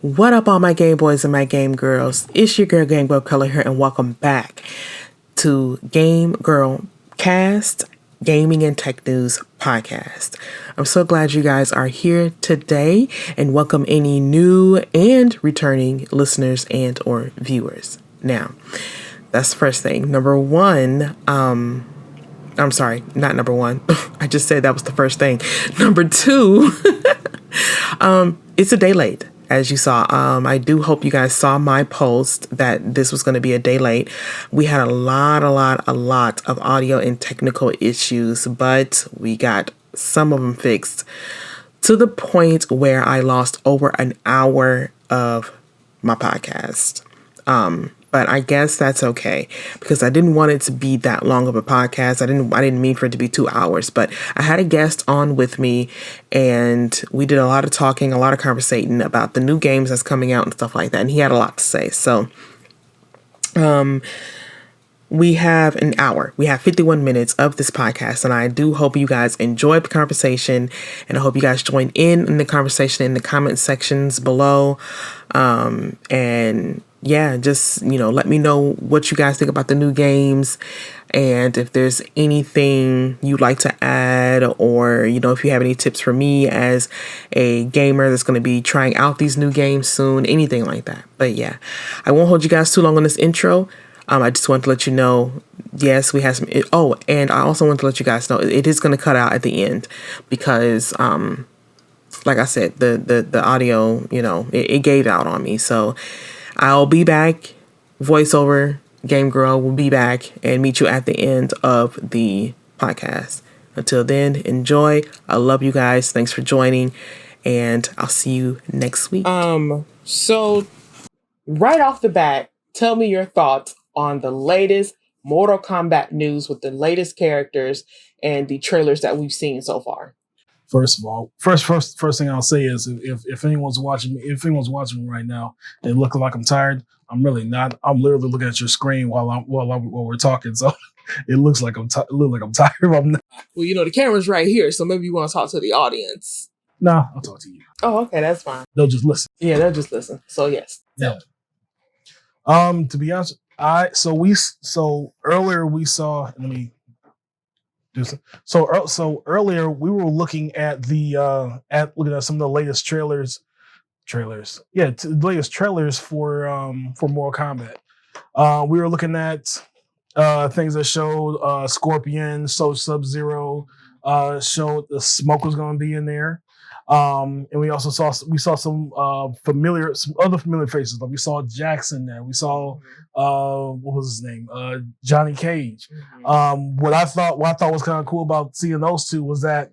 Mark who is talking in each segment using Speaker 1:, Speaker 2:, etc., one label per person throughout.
Speaker 1: What up, all my game boys and my game girls? It's your girl, GameGyrl Color here, and welcome back to GameGyrl Cast, Gaming and Tech News Podcast. I'm so glad you guys are here today, and welcome any new and returning listeners and or viewers. Now, that's the first thing. Number one, I'm sorry, not number one. I just said that was the first thing. Number two, it's a day late. As you saw, I do hope you guys saw my post that this was going to be a day late. We had a lot of audio and technical issues, but we got some of them fixed to the point where I lost over an hour of my podcast. But I guess that's okay because I didn't want it to be that long of a podcast. I didn't mean for it to be 2 hours, but I had a guest on with me and we did a lot of talking, a lot of conversating about the new games that's coming out and stuff like that. And he had a lot to say. So, we have an hour. We have 51 minutes of this podcast, and I do hope you guys enjoyed the conversation, and I hope you guys join in the conversation in the comment sections below. And yeah, just, let me know what you guys think about the new games, and if there's anything you'd like to add, or, if you have any tips for me as a gamer that's going to be trying out these new games soon, anything like that. But yeah, I won't hold you guys too long on this intro. I just want to let you know, yes, we have some. And I also want to let you guys know it is going to cut out at the end because, like I said, the audio, it gave out on me. So I'll be back. Voiceover GameGyrl will be back and meet you at the end of the podcast. Until then, enjoy. I love you guys. Thanks for joining, and I'll see you next week. So right off the bat, tell me your thoughts on the latest Mortal Kombat news with the latest characters and the trailers that we've seen so far.
Speaker 2: First of all, first thing I'll say is if anyone's watching me right now and looking like I'm tired, I'm really not. I'm literally looking at your screen while we're talking, so it looks like I'm tired. I'm not.
Speaker 1: Well, the camera's right here, so maybe you want to talk to the audience.
Speaker 2: No, I'll talk to you.
Speaker 1: Oh, okay, that's fine.
Speaker 2: They'll just listen.
Speaker 1: Yeah, they'll just listen. So yes.
Speaker 2: Yeah. To be honest, earlier we saw. Let me do some. So earlier we were looking at looking at some of the latest trailers. Yeah, the latest trailers for Mortal Kombat. We were looking at things that showed Scorpion, Sub-Zero, showed the smoke was going to be in there. And we also saw some other familiar faces. Like we saw Jackson there. We saw what was his name? Johnny Cage. What I thought was kind of cool about seeing those two was that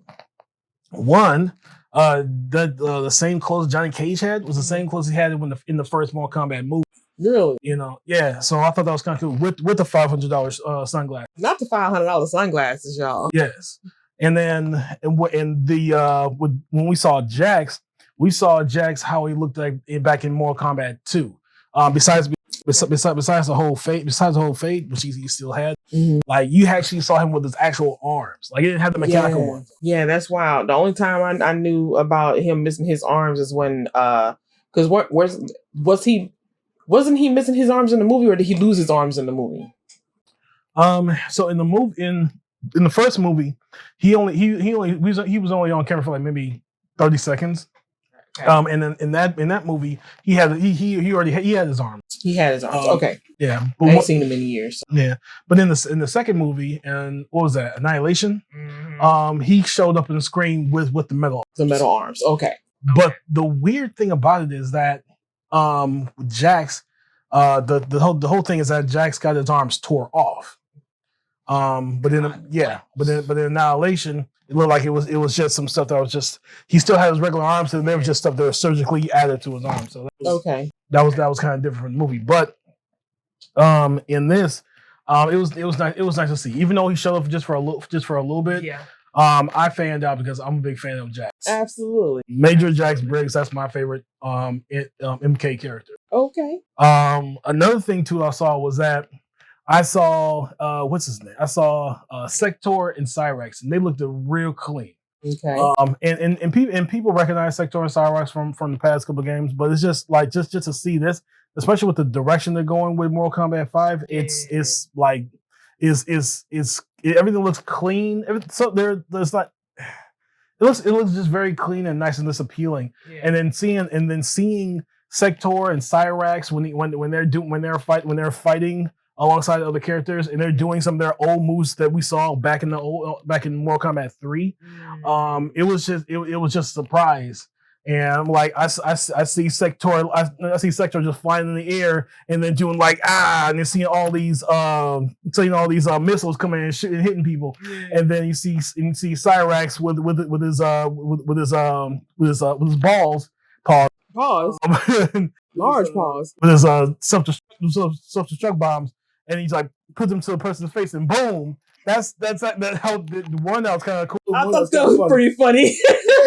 Speaker 2: one, the same clothes Johnny Cage had was the same clothes he had in the first Mortal Kombat movie.
Speaker 1: Really?
Speaker 2: Yeah. So I thought that was kind of cool with the $500 sunglasses.
Speaker 1: Not the $500 sunglasses, y'all.
Speaker 2: Yes. And then when we saw Jax how he looked like back in Mortal Kombat 2. Besides the whole fate, which he still had, like you actually saw him with his actual arms. Like he didn't have the mechanical ones.
Speaker 1: Yeah, that's wild. The only time I knew about him missing his arms is when because wasn't he missing his arms in the movie, or did he lose his arms in the movie?
Speaker 2: So in the first movie, he was only on camera for like maybe 30 seconds. Okay. And then in that movie, he had his arms. He had his arms.
Speaker 1: Okay.
Speaker 2: Yeah.
Speaker 1: I ain't seen him in years. So.
Speaker 2: Yeah. But in the second movie, and what was that? Annihilation? Mm-hmm. He showed up on the screen with the metal arms.
Speaker 1: The metal arms. Okay.
Speaker 2: But the weird thing about it is that with Jax, the whole thing is that Jax got his arms tore off. But in Annihilation, it looked like it was just some stuff that was just he still had his regular arms, and there was just stuff that was surgically added to his arms. So that was kind of different from the movie. But in this, it was nice to see, even though he showed up just for a little bit. Yeah. I fanned out because I'm a big fan of Jax.
Speaker 1: Absolutely.
Speaker 2: Major Jax Briggs, that's my favorite MK character.
Speaker 1: Okay.
Speaker 2: Another thing too I saw was that I saw what's his name? I saw Sector and Cyrex, and they looked real clean.
Speaker 1: Okay.
Speaker 2: And people recognize Sector and Cyrax from the past couple of games, but it's just like just to see this, especially with the direction they're going with Mortal Kombat 5, it's like everything looks clean. So there's like it looks just very clean and nice and just appealing.
Speaker 1: Yeah.
Speaker 2: And then seeing Sector and Cyrax when they're fighting alongside other characters and they're doing some of their old moves that we saw back in Mortal Kombat 3. It was just a surprise. And I'm like, I see Sector, I see Sector just flying in the air and then doing like and then seeing all these missiles coming and shooting, hitting people. Yeah. And then you see Cyrax with his balls.
Speaker 1: Pause. Large pause.
Speaker 2: With his self-destruct bombs, and he's like puts them to the person's face, and boom. That's how the one that was kind of cool.
Speaker 1: I thought that was pretty funny.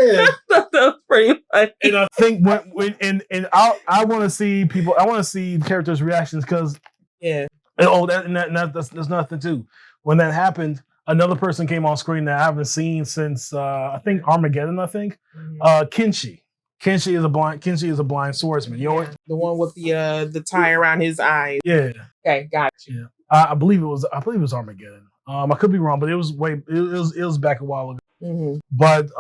Speaker 1: Yeah. I thought that was pretty funny.
Speaker 2: And I think I want to see people. I want to see characters' reactions because that's nothing too. When that happened, another person came on screen that I haven't seen since I think Armageddon. I think Kenshi. Kenshi is a blind swordsman. You know,
Speaker 1: the one with the tie around his eyes.
Speaker 2: Yeah.
Speaker 1: Okay, got you.
Speaker 2: Yeah. I believe it was Armageddon. I could be wrong, but it was back a while ago.
Speaker 1: Mm-hmm.
Speaker 2: But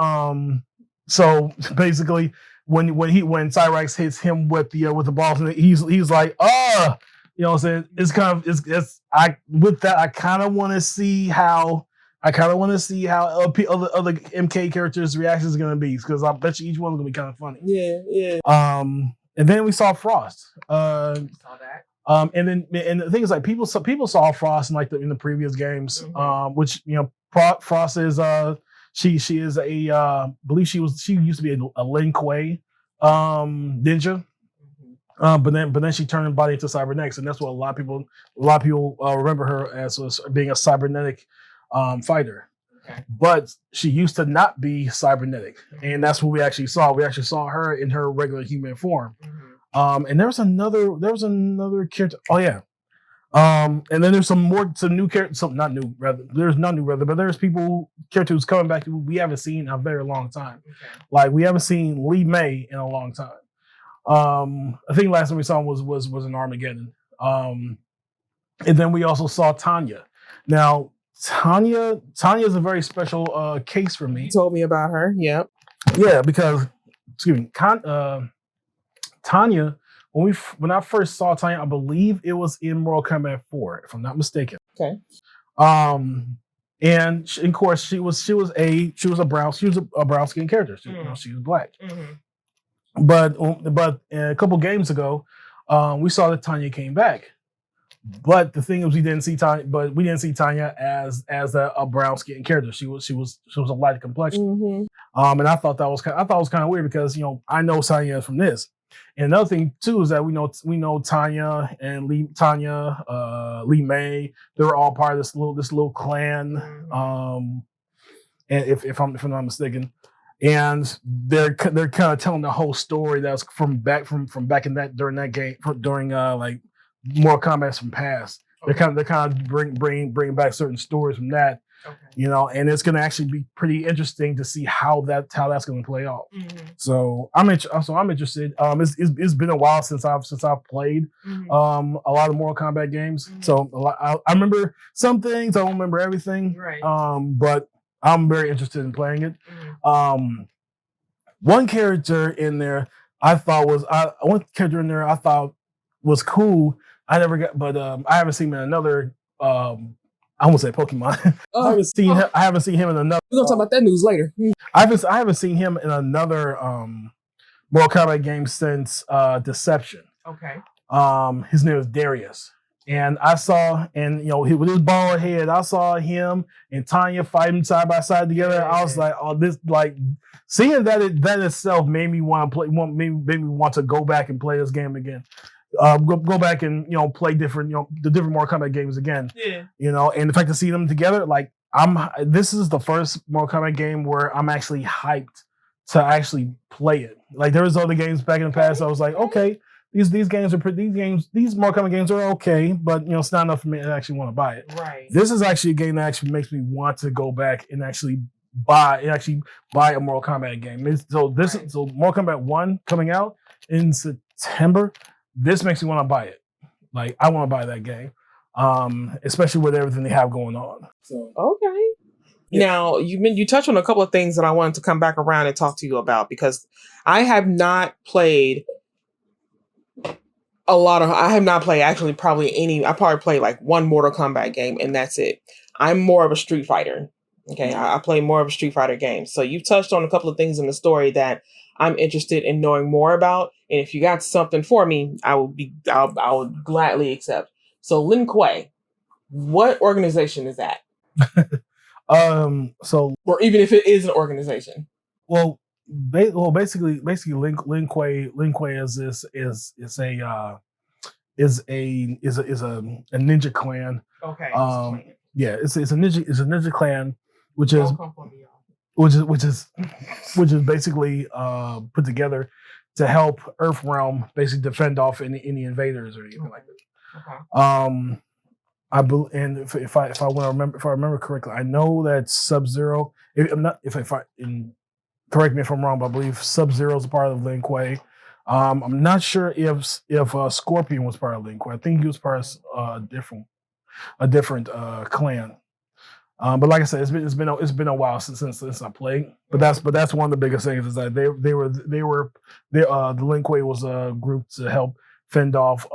Speaker 2: so basically, when Cyrax hits him with the balls, and he's like, you know what I'm saying? It's kind of I kind of want to see how other MK characters' reactions are gonna be because I bet you each one's gonna be kind of funny.
Speaker 1: Yeah.
Speaker 2: And then we saw Frost.
Speaker 1: Saw that.
Speaker 2: And the thing is, like people saw Frost in the previous games, which Frost is she is a believe she used to be a Lin Kuei ninja, but then she turned her body into cybernetics, and that's what a lot of people remember her as being a cybernetic fighter. Okay. But she used to not be cybernetic, and that's what we actually saw. We actually saw her in her regular human form. And there was another character. Oh yeah. And then there's some new characters. There's not new rather, but there's characters coming back who we haven't seen in a very long time. Okay. Like we haven't seen Li Mei in a long time. I think last time we saw him was in Armageddon. And then we also saw Tanya. Now Tanya is a very special case for me.
Speaker 1: You told me about her. Yep.
Speaker 2: Yeah, because Tanya, when I first saw Tanya, I believe it was in Mortal Kombat 4, if I'm not mistaken.
Speaker 1: Okay.
Speaker 2: And of course she was a brown skin character. She was black. Mm-hmm. But a couple games ago, we saw that Tanya came back. But the thing is, we didn't see Tanya as a brown skin character. She was a light complexion. Mm-hmm. And I thought it was kind of weird because I know Tanya from this. And another thing too is that we know Tanya and Li Mei. They were all part of this little clan. Mm-hmm. And if I'm not mistaken, and they're kind of telling the whole story that's from back in that during that game during like Mortal Kombat from past. Okay. They're kind of bring back certain stories from that. Okay. And it's going to actually be pretty interesting to see how that's going to play out. Mm-hmm. So I'm interested. It's been a while since I've played a lot of Mortal Kombat games. Mm-hmm. So I remember some things. I don't remember everything. Right. But I'm very interested in playing it. Mm-hmm. One character in there I thought was cool. I never got, but I haven't seen him in another. I won't say Pokemon. I haven't seen him in another.
Speaker 1: We're gonna talk about that news later.
Speaker 2: I haven't seen him in another Mortal Kombat game since Deception.
Speaker 1: Okay.
Speaker 2: His name is Darius, and with his bald head, I saw him and Tanya fighting side by side together. Yeah. I was like, oh, this like seeing that itself made me want to play. Made me want to go back and play this game again. Go back and play different the different Mortal Kombat games again. Yeah. And the fact to see them together, like this is the first Mortal Kombat game where I'm actually hyped to actually play it. Like there was other games back in the past. I was like, okay, these Mortal Kombat games are okay, but it's not enough for me to actually want to buy it.
Speaker 1: Right.
Speaker 2: This is actually a game that actually makes me want to go back and actually buy a Mortal Kombat game. So Mortal Kombat 1 coming out in September. This makes me want to buy it. Like I want to buy that game, especially with everything they have going on. So
Speaker 1: okay. Yeah. Now you touched on a couple of things that I wanted to come back around and talk to you about, because I have not played actually probably any. I probably played like one Mortal Kombat game and that's it. I'm more of a Street Fighter. Okay, I play more of a Street Fighter game. So you've touched on a couple of things in the story that I'm interested in knowing more about. And if you got something for me, I would gladly accept. So Lin Kuei, what organization is that? Or even if it is an organization.
Speaker 2: Basically, Lin Kuei is a ninja clan.
Speaker 1: Okay.
Speaker 2: It's a ninja clan, which is basically put together to help Earthrealm basically defend off any invaders or anything like that. Okay. I believe, and if I remember correctly, I know that Sub-Zero. Correct me if I'm wrong, but I believe Sub-Zero is a part of Lin Kuei. I'm not sure if Scorpion was part of Lin Kuei. I think he was part of a different clan. But like I said, it's been a while since I played. But that's one of the biggest things is that the Lin Kuei was a group to help fend off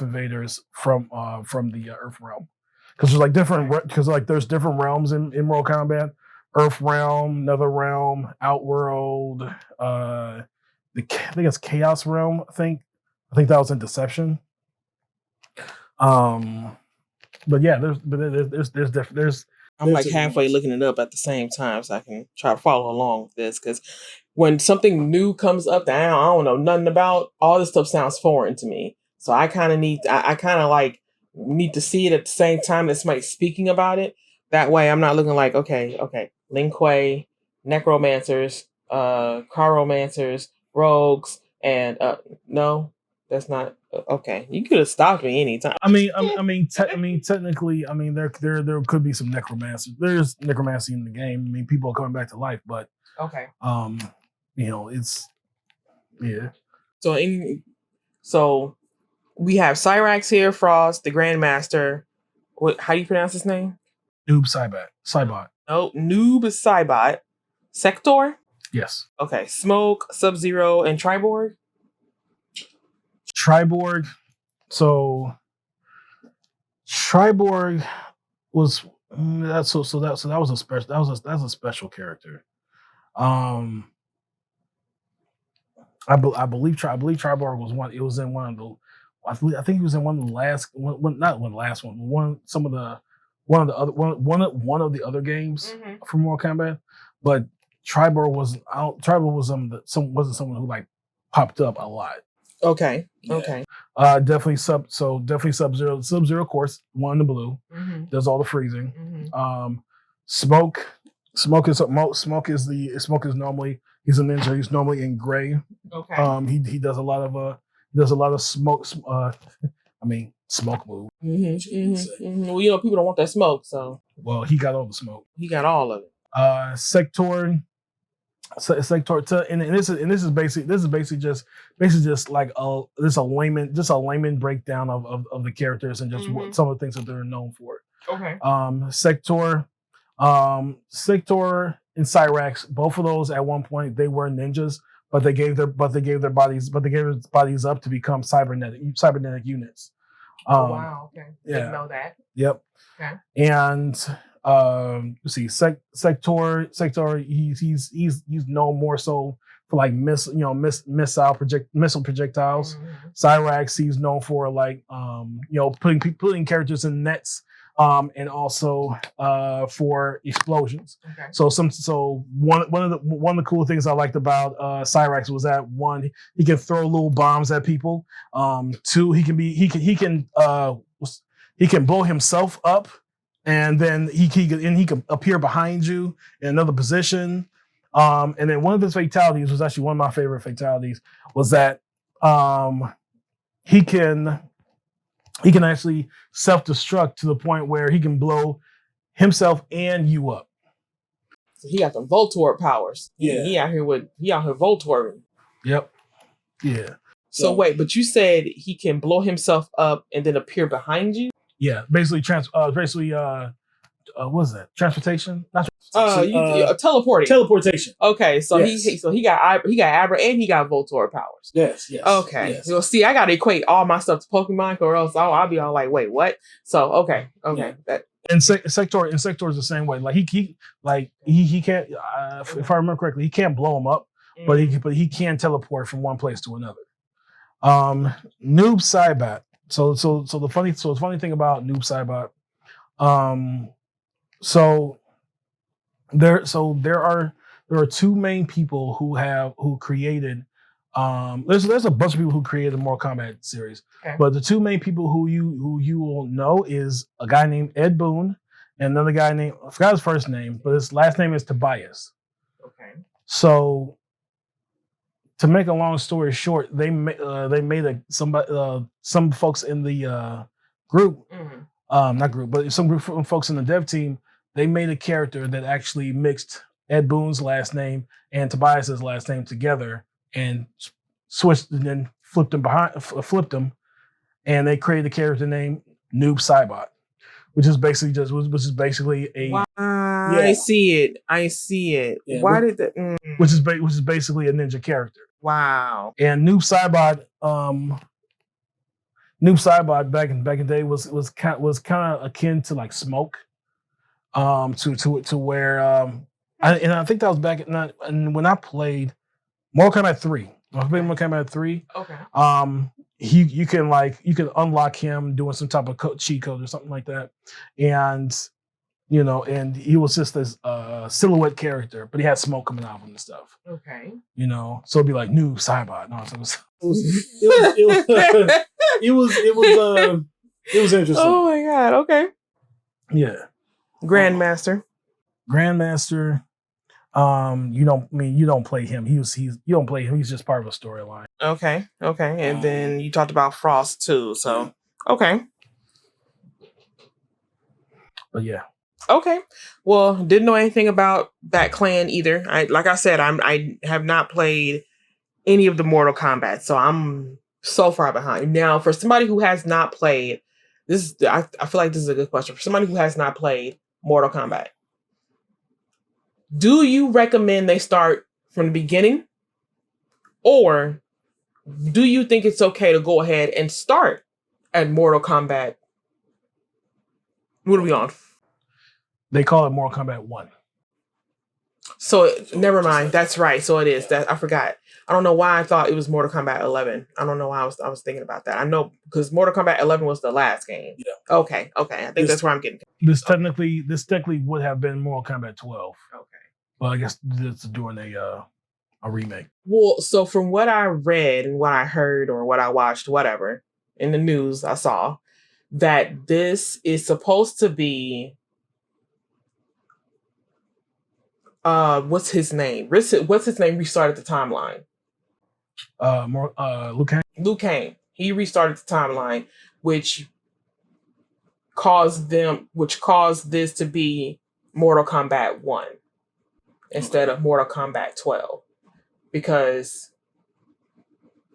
Speaker 2: invaders from the Earth realm, because there's different realms in Mortal Kombat. Earth realm, Nether realm, Outworld. I think it's Chaos realm. I think that was in Deception. But yeah, there's.
Speaker 1: I'm like halfway looking it up at the same time so I can try to follow along with this, because when something new comes up that I don't know nothing about, all this stuff sounds foreign to me. So I kind of need to see it at the same time that somebody's speaking about it. That way I'm not looking like, okay, Lin Kuei, necromancers, chiromancers, rogues, and no, that's not okay. You could have stopped me anytime.
Speaker 2: Technically, there could be some necromancy. There's necromancy in the game. I mean, people are coming back to life, but
Speaker 1: okay.
Speaker 2: It's yeah.
Speaker 1: So we have Cyrax here, Frost, the Grandmaster. How do you pronounce his name?
Speaker 2: Noob Saibot.
Speaker 1: Oh, Noob Saibot. Sector?
Speaker 2: Yes.
Speaker 1: Okay. Smoke, Sub-Zero, and Triborg?
Speaker 2: Triborg. So Triborg was that's a special character. I believe Triborg was one. It was in one of the. I think he was in one of the last. Not one last one. One of the other games from Mortal Kombat. But Triborg wasn't someone who like popped up a lot.
Speaker 1: Okay.
Speaker 2: Yeah. Okay. Definitely Sub-Zero. Sub-Zero, of course, one in the blue. Mm-hmm. Does all the freezing. Mm-hmm. Smoke is normally, he's a ninja. He's normally in gray. Okay. He does a lot of smoke. Smoke move.
Speaker 1: Mm-hmm. Well, people don't want that smoke, so.
Speaker 2: Well, he got all the smoke.
Speaker 1: He got all of it.
Speaker 2: Sector. And this is basically just like a layman breakdown of the characters and just what some of the things that they're known for. Okay. Sector and Cyrax, both of those at one point they were ninjas, but they gave their bodies up to become cybernetic units.
Speaker 1: Oh, wow. Okay.
Speaker 2: Yeah.
Speaker 1: Didn't know that.
Speaker 2: Yep. Okay. And let's see, Sector. He's known more so for like missile projectiles. Mm-hmm. Cyrax, he's known for like putting characters in nets. And also for explosions. Okay. So one of the cool things I liked about Cyrax was that one, he can throw little bombs at people. Two, he can blow himself up, and then he can appear behind you in another position. And then one of his fatalities was actually one of my favorite fatalities was that he can actually self-destruct to the point where he can blow himself and you up.
Speaker 1: So he got the Voltorb powers.
Speaker 2: Yeah.
Speaker 1: He out here Voltorbing.
Speaker 2: Yep. Yeah.
Speaker 1: So wait, but you said he can blow himself up and then appear behind you?
Speaker 2: Yeah, basically what is that? Transportation? Not
Speaker 1: teleporting.
Speaker 2: Teleportation.
Speaker 1: Okay, so
Speaker 2: yes.
Speaker 1: he got Abra and he got Voltorb powers.
Speaker 2: Yes.
Speaker 1: Okay.
Speaker 2: Yes.
Speaker 1: Well, see, I gotta equate all my stuff to Pokemon, or else I'll be all like, wait, what? So okay.
Speaker 2: Yeah. And Sector is the same way. Like he can't. If I remember correctly, he can't blow him up, but he can teleport from one place to another. Noob Saibot. So the funny thing about Noob Saibot, there are two main people who created. There's a bunch of people who created the Mortal Kombat series, okay. But the two main people who you will know is a guy named Ed Boon and another guy named, I forgot his first name, but his last name is Tobias. Okay. So to make a long story short, they made some folks in the group, not group, but some group of folks in the dev team. They made a character that actually mixed Ed Boon's last name and Tobias's last name together and switched and then flipped them, and they created a character named Noob Saibot, which is basically a.
Speaker 1: Wow. Yeah. I see it. Yeah, why did that?
Speaker 2: Which is basically a ninja character.
Speaker 1: Wow.
Speaker 2: And Noob Saibot back in the day was kind of akin to like Smoke, to where I think that was back when I played Mortal Kombat 3. I played Mortal Kombat 3. Okay. You can unlock him doing some type of cheat code or something like that, and and he was just this silhouette character, but he had smoke coming out of him and stuff. Okay. So it'd be like Noob Saibot. No, it was interesting.
Speaker 1: Oh my god. Okay.
Speaker 2: Yeah.
Speaker 1: Grandmaster.
Speaker 2: You don't play him. You don't play him. He's just part of a storyline.
Speaker 1: Okay. And then you talked about Frost too. So okay.
Speaker 2: But yeah.
Speaker 1: Okay. Well, didn't know anything about that clan either. Like I said, I have not played any of the Mortal Kombat, so I'm so far behind. Now, for somebody who has not played this, I feel like this is a good question. For somebody who has not played Mortal Kombat, do you recommend they start from the beginning, or do you think it's okay to go ahead and start at Mortal Kombat? What are we on?
Speaker 2: They call it Mortal Kombat 1.
Speaker 1: So never mind. That's right. So it is. That I forgot. I don't know why I thought it was Mortal Kombat 11. I don't know why I was thinking about that. I know because Mortal Kombat 11 was the last game. Yeah. Okay. I think that's where I'm getting.
Speaker 2: This technically would have been Mortal Kombat 12. Okay. Well, I guess it's doing a remake.
Speaker 1: Well, so from what I read and what I heard or what I watched, whatever, in the news, I saw that this is supposed to be. What's his name? What's his name? Restarted the timeline. Liu Kang. He restarted the timeline, which caused this to be Mortal Kombat 1 instead of Mortal Kombat 12, because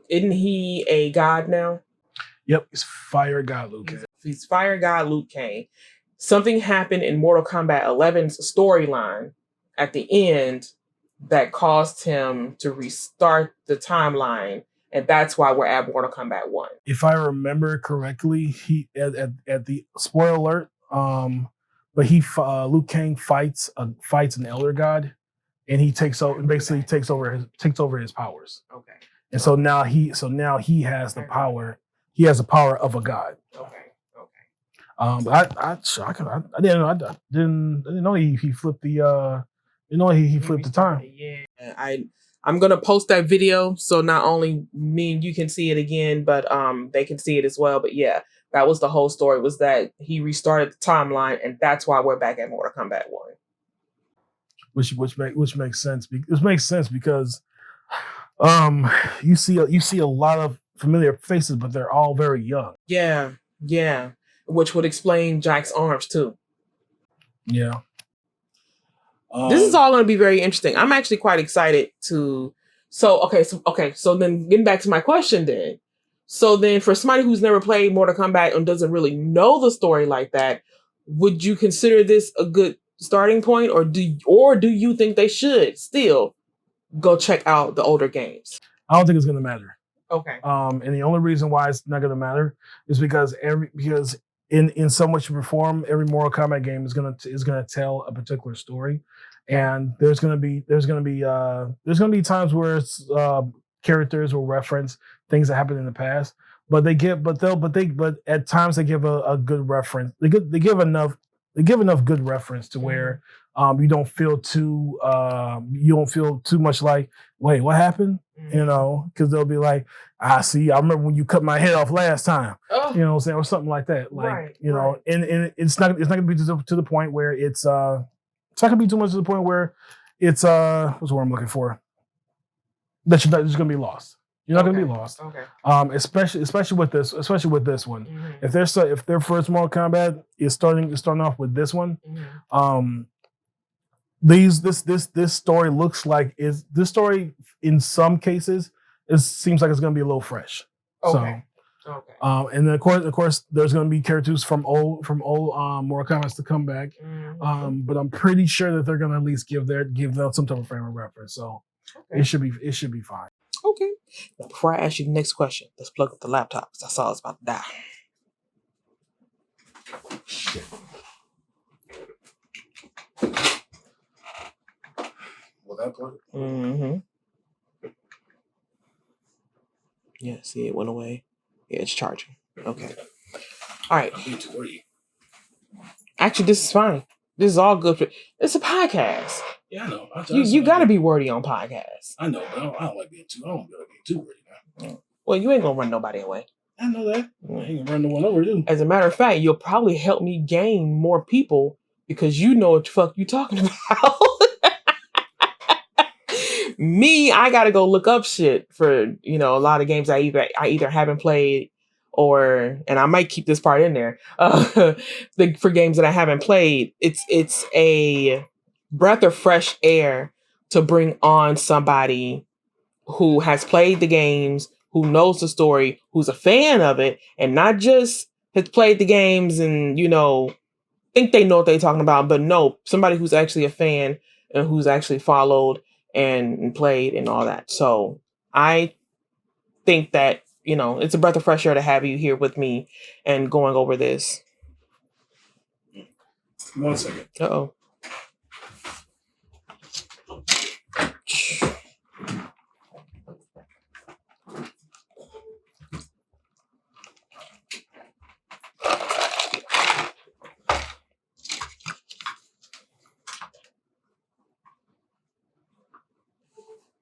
Speaker 1: isn't he a god now?
Speaker 2: Yep, he's Fire God Liu Kang.
Speaker 1: He's Fire God Liu Kang. Something happened in Mortal Kombat 11's storyline at the end that caused him to restart the timeline, and that's why we're at Mortal Kombat 1.
Speaker 2: If I remember correctly, he at the spoiler alert, but Liu Kang fights an elder god, and he takes over his powers. Okay. And so now he has the power. He has the power of a god. Okay. But I didn't know he flipped the. He flipped the time.
Speaker 1: Yeah, I'm gonna post that video so not only me and you can see it again, but they can see it as well. But yeah, that was the whole story. Was that he restarted the timeline, and that's why we're back at Mortal Kombat 1.
Speaker 2: Which makes sense. This makes sense because you see a lot of familiar faces, but they're all very young.
Speaker 1: Yeah. Which would explain Jack's arms too.
Speaker 2: Yeah.
Speaker 1: This is all going to be very interesting. I'm actually quite excited to. So then getting back to my question then. So then for somebody who's never played Mortal Kombat and doesn't really know the story like that, would you consider this a good starting point, or do you think they should still go check out the older games?
Speaker 2: I don't think it's going to matter.
Speaker 1: Okay.
Speaker 2: And the only reason why it's not going to matter is because in so much perform, every Mortal Kombat game is gonna tell a particular story, and there's gonna be times where it's, characters will reference things that happened in the past, but at times they give a good reference. They give enough good reference to where you don't feel too much like, wait, what happened? Because they'll be like, I remember when you cut my head off last time. You know what I'm saying? Or something like that. Like, and it's not gonna be to the point where it's not gonna be too much to the point where it's what's the word I'm looking for? That you're not just gonna be lost. You're not gonna be lost.
Speaker 1: Okay.
Speaker 2: Especially with this one. If their first Mortal Kombat is starting off with this one, this story looks like this story in some cases seems like it's gonna be a little fresh.
Speaker 1: Okay.
Speaker 2: And then of course there's gonna be characters from old Mortal Kombat to come back. But I'm pretty sure that they're gonna at least give them some type of frame of reference. So it should be fine.
Speaker 1: Okay. Now, before I ask you the next question, let's plug up the laptop because I saw it's about to die.
Speaker 2: Shit. Will that plug?
Speaker 1: Yeah, see, it went away. Yeah, it's charging. Okay. All right. Actually, this is fine. This is all good. It's a podcast.
Speaker 2: Yeah, I know.
Speaker 1: You got to be wordy on podcasts.
Speaker 2: I know, but I don't like being too wordy now.
Speaker 1: Well, you ain't gonna run nobody away.
Speaker 2: I know that. I ain't gonna run no one over, too.
Speaker 1: As a matter of fact, you'll probably help me gain more people because you know what the fuck you talking about. Me, I gotta go look up shit for a lot of games I either haven't played and I might keep this part in there. For games that I haven't played, it's a breath of fresh air to bring on somebody who has played the games, who knows the story, who's a fan of it, and not just has played the games and think they know what they're talking about, but no, somebody who's actually a fan and who's actually followed and played and all that. So I think that, it's a breath of fresh air to have you here with me and going over this.
Speaker 2: 1 second.
Speaker 1: Uh-oh.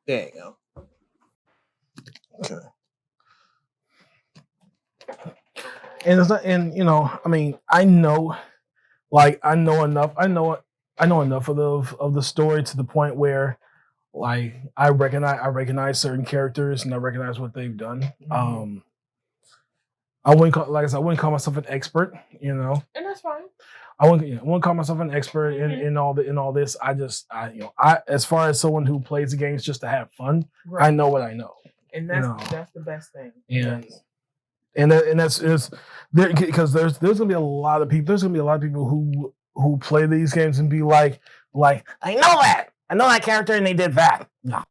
Speaker 1: There you go.
Speaker 2: Okay. And it's not, and I mean, I know enough of the story to the point where, like, I recognize certain characters and I recognize what they've done. I wouldn't call myself an expert,
Speaker 1: and that's fine.
Speaker 2: I wouldn't call myself an expert in all this. I as far as someone who plays the games just to have fun, right. I know what I know,
Speaker 1: and that's the best thing.
Speaker 2: And that's there, because there's gonna be a lot of people. There's gonna be a lot of people who play these games and be like I know that character and they did that. No,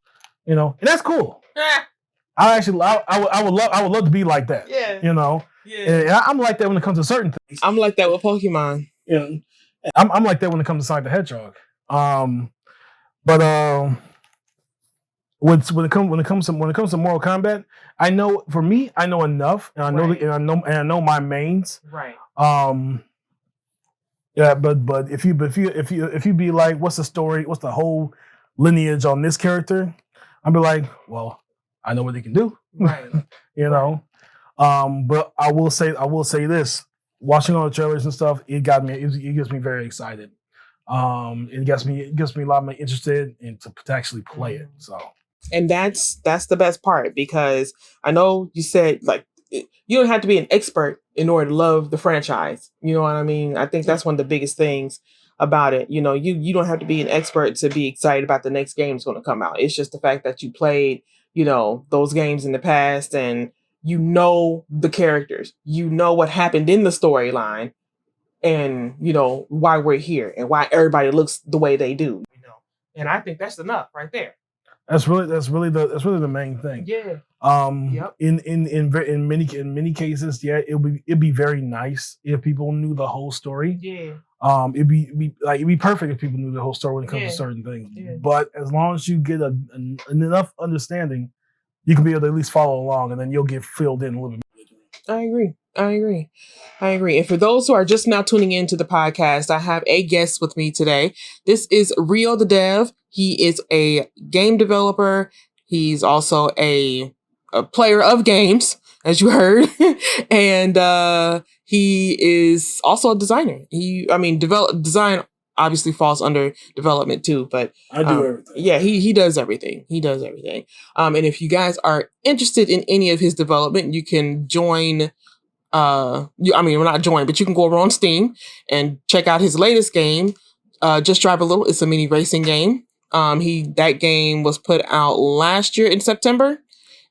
Speaker 2: and that's cool. I would love to be like that.
Speaker 1: Yeah.
Speaker 2: Yeah. And I'm like that when it comes to certain things.
Speaker 1: I'm like that with Pokemon.
Speaker 2: I'm like that when it comes to Sonic the Hedgehog. But when it comes to Mortal Kombat, I know enough, and I know my mains.
Speaker 1: Right.
Speaker 2: Yeah, but if you be like, what's the story? What's the whole lineage on this character? I'll be like, well, I know what they can do.
Speaker 1: Right.
Speaker 2: But I will say this: watching all the trailers and stuff, it gets me very excited. It gets me a lot more interested in to actually play it. So.
Speaker 1: And that's the best part, because I know you said, like, you don't have to be an expert in order to love the franchise. You know what I mean? I think that's one of the biggest things about it. You don't have to be an expert to be excited about the next game that's going to come out. It's just the fact that you played, those games in the past, and the characters, what happened in the storyline, and why we're here and why everybody looks the way they do. And I think that's enough right there.
Speaker 2: That's really the main thing.
Speaker 1: Yeah. Yep.
Speaker 2: In many cases, yeah, it'd be very nice if people knew the whole story.
Speaker 1: Yeah.
Speaker 2: It'd be perfect if people knew the whole story when it comes to certain things. Yeah. But as long as you get enough understanding, you can be able to at least follow along, and then you'll get filled in a little bit.
Speaker 1: I agree. And for those who are just now tuning into the podcast, I have a guest with me today. This is Rio The Dev. He is a game developer. He's also a player of games, as you heard. And he is also a designer. Design obviously falls under development too, but
Speaker 2: I do everything.
Speaker 1: Yeah, he does everything. And if you guys are interested in any of his development, you can join. We're not join, but you can go over on Steam and check out his latest game. Just Drive a Little. It's a mini racing game. That game was put out last year in September,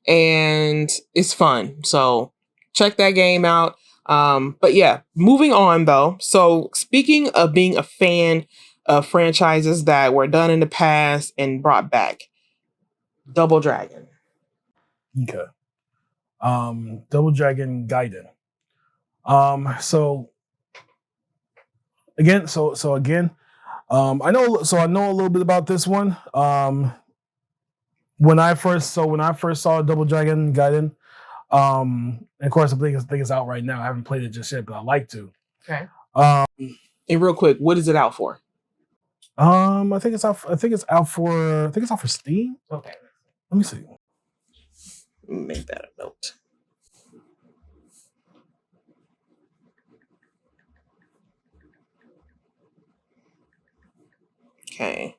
Speaker 1: and it's fun. So check that game out. But yeah, moving on though. So speaking of being a fan of franchises that were done in the past and brought back, Double Dragon.
Speaker 2: Okay. Double Dragon Gaiden. So again, I know a little bit about this one. When I first saw Double Dragon Gaiden, and of course I think it's out right now. I haven't played it just yet, but I'd like to.
Speaker 1: Okay. And real quick, what is it out for?
Speaker 2: I think it's out for Steam.
Speaker 1: Okay.
Speaker 2: Let me see.
Speaker 1: Make that a note. Okay.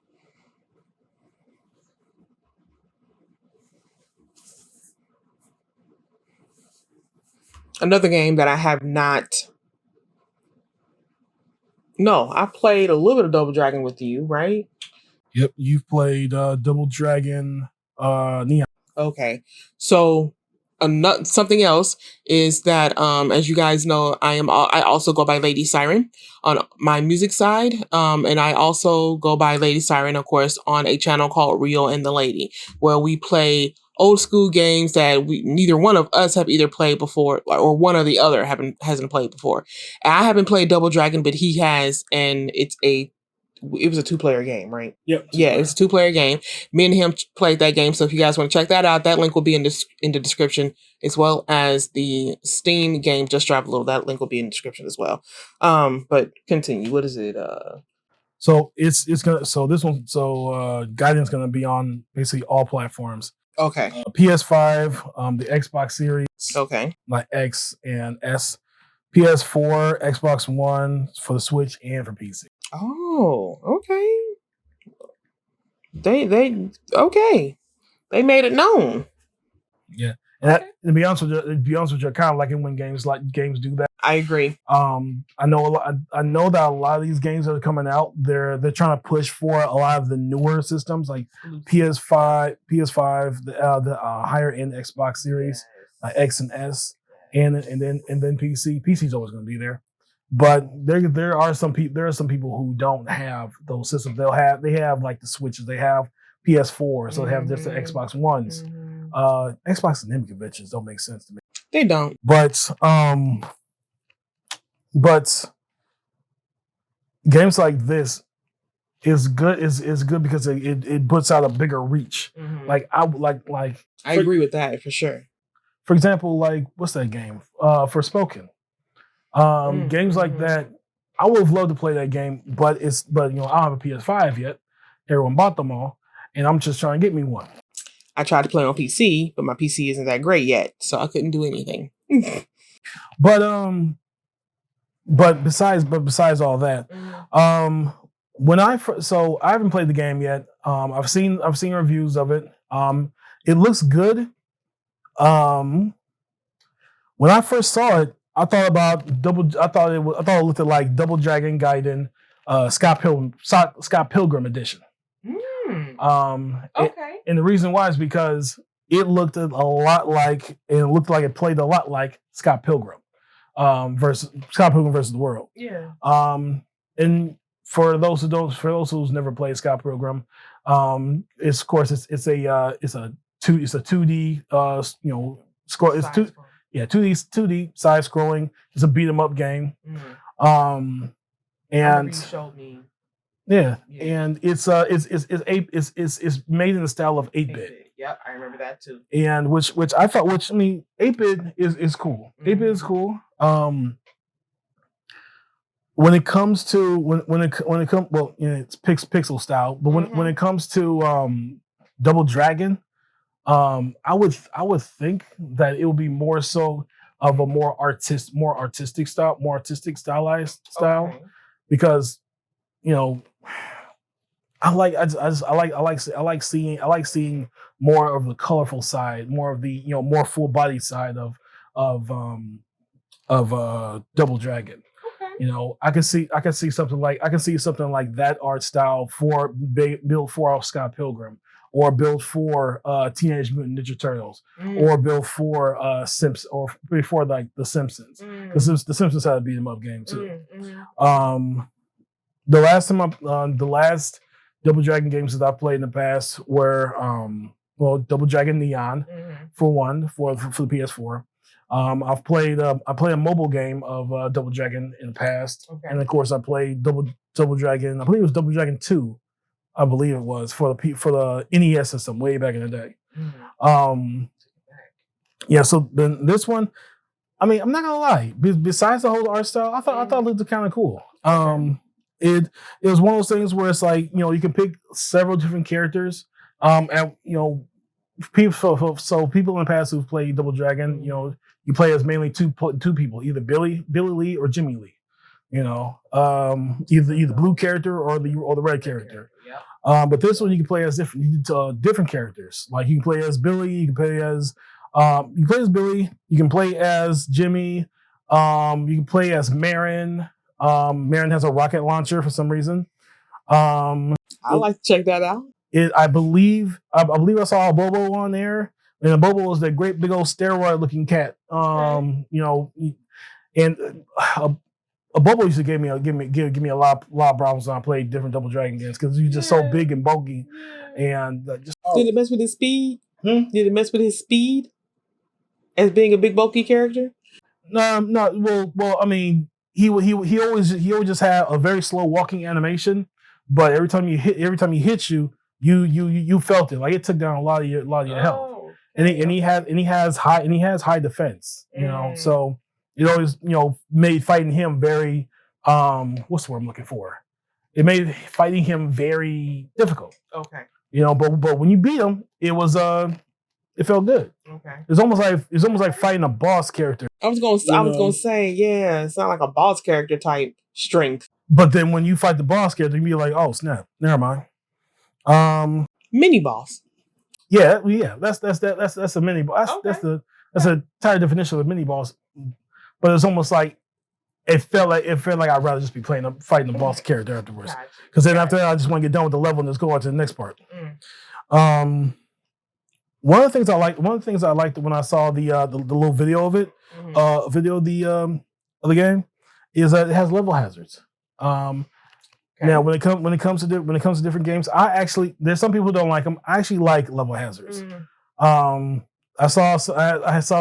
Speaker 1: Another game that I have not. No, I played a little bit of Double Dragon with you, right?
Speaker 2: Yep, you've played Double Dragon Neon.
Speaker 1: Okay, so something else is that, as you guys know, I also go by Lady Siren on my music side, and I also go by Lady Siren, of course, on a channel called Rio and the Lady, where we play old school games that neither one of us have either played before, or one or the other hasn't played before. I haven't played Double Dragon, but he has, and it was a 2-player game, right?
Speaker 2: Yep.
Speaker 1: Yeah, it's a 2-player game. Me and him played that game. So if you guys want to check that out, that link will be in the description, as well as the Steam game Just Drive a Little. That link will be in the description as well. But continue. What is it?
Speaker 2: So this Gaiden's gonna be on basically all platforms.
Speaker 1: Okay.
Speaker 2: PS5, the Xbox Series.
Speaker 1: Okay.
Speaker 2: Like X and S. PS4, Xbox One for the Switch, and for PC.
Speaker 1: Oh, okay. They made it known.
Speaker 2: Yeah, and to be honest with you, I kind of like it when games do that.
Speaker 1: I agree.
Speaker 2: I know that a lot of these games that are coming out, they're trying to push for a lot of the newer systems like PS5, the higher end Xbox Series, like X and S, and then PC. PC's always going to be there. But there are some people who don't have those systems. They have like the Switches, they have PS4, so they have just the Xbox Ones. Xbox and them conventions don't make sense to me.
Speaker 1: They don't.
Speaker 2: But games like this is good because it puts out a bigger reach. Mm-hmm.
Speaker 1: I agree with that for sure.
Speaker 2: For example, like what's that game? Forspoken. Games like that, I would have loved to play that game, but I don't have a PS5 yet. Everyone bought them all, and I'm just trying to get me one.
Speaker 1: I tried to play on PC, but my PC isn't that great yet, so I couldn't do anything.
Speaker 2: But besides all that, when I haven't played the game yet. I've seen reviews of it. It looks good. When I first saw it, I thought it looked like Double Dragon Gaiden Scott Pilgrim edition.
Speaker 1: Okay.
Speaker 2: And the reason why is because it looked a lot like, and it looked like it played a lot like Scott Pilgrim versus the World.
Speaker 1: Yeah.
Speaker 2: And for those who's never played Scott Pilgrim, it's of course it's a 2D score. It's 2D side scrolling. It's a beat 'em up game. And
Speaker 1: you showed me.
Speaker 2: Yeah, and it's made in the style of 8-bit.
Speaker 1: Yep, I remember that too.
Speaker 2: And which I thought, 8-bit is cool. 8-bit is cool. When it comes to it's pixel style, but when it comes to Double Dragon, I would think that it would be more so of a more artistic stylized style, because I like seeing more of the colorful side, more of the more full body side of Double Dragon.
Speaker 1: Okay.
Speaker 2: I can see something like that art style built for Scott Pilgrim, or built for Teenage Mutant Ninja Turtles, or built for or before like the Simpsons, because the Simpsons had a beat 'em up game too. The last Double Dragon games that I played in the past were Double Dragon Neon for the PS4. I played a mobile game of Double Dragon in the past, and of course I played Double Dragon. I believe it was Double Dragon 2. I believe it was for the NES system way back in the day. So then this one, I mean, I'm not gonna lie. Besides the whole art style, I thought it looked kind of cool. It was one of those things where it's like, you can pick several different characters. And people in the past who've played Double Dragon, you play as mainly two people, either Billy Lee or Jimmy Lee. Either blue character or the red character. But this one you can play as different characters. Like you can play as Billy, you can play as Billy, you can play as Jimmy, you can play as Marin. Marin has a rocket launcher for some reason.
Speaker 1: I'd like to check that out.
Speaker 2: I believe I saw a Bobo on there, and a Bobo was that great big old steroid looking cat. And a Bobo used to give me a lot of problems when I played different Double Dragon games, because he's just so big and bulky, and just.
Speaker 1: Did it mess with his speed? Did it mess with his speed as being a big bulky character?
Speaker 2: No. Well, I mean, he always just had a very slow walking animation, but every time he hit you, you felt it. Like it took down a lot of your health. And he has high defense. So it always made fighting him very what's the word I'm looking for? It made fighting him very difficult.
Speaker 1: Okay.
Speaker 2: But when you beat him, it was it felt good.
Speaker 1: Okay.
Speaker 2: It's almost like fighting a boss character.
Speaker 1: I was gonna say, yeah, it's not like a boss character type strength.
Speaker 2: But then when you fight the boss character, you be like, oh snap, never mind.
Speaker 1: Mini boss.
Speaker 2: Yeah. That's a mini boss. That's a entire definition of a mini boss. But it's almost like it felt like I'd rather just be fighting the boss character afterwards. Because then after that, I just want to get done with the level and just go on to the next part. One of the things I liked when I saw the little video of it, of the game, is that it has level hazards. Now when it comes to different games, there's some people who don't like them. I actually like level hazards. I saw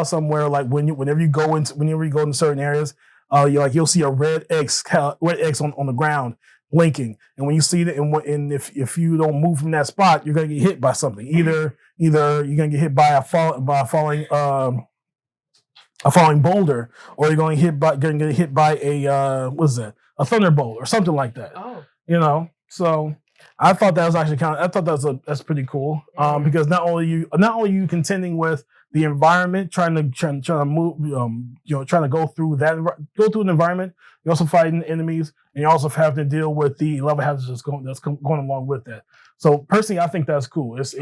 Speaker 2: somewhere like whenever you go into certain areas, you'll see a red X on the ground blinking, and when you see that, and if you don't move from that spot, you're gonna get hit by something. Either you're gonna get hit by a falling boulder, or you're going to get hit by a thunderbolt or something like that. So I thought that was actually that's pretty cool. Because not only are you contending with the environment, trying to move, trying to go through an environment, you're also fighting enemies, and you also have to deal with the level hazards that's going along with that. So personally, I think that's cool. It's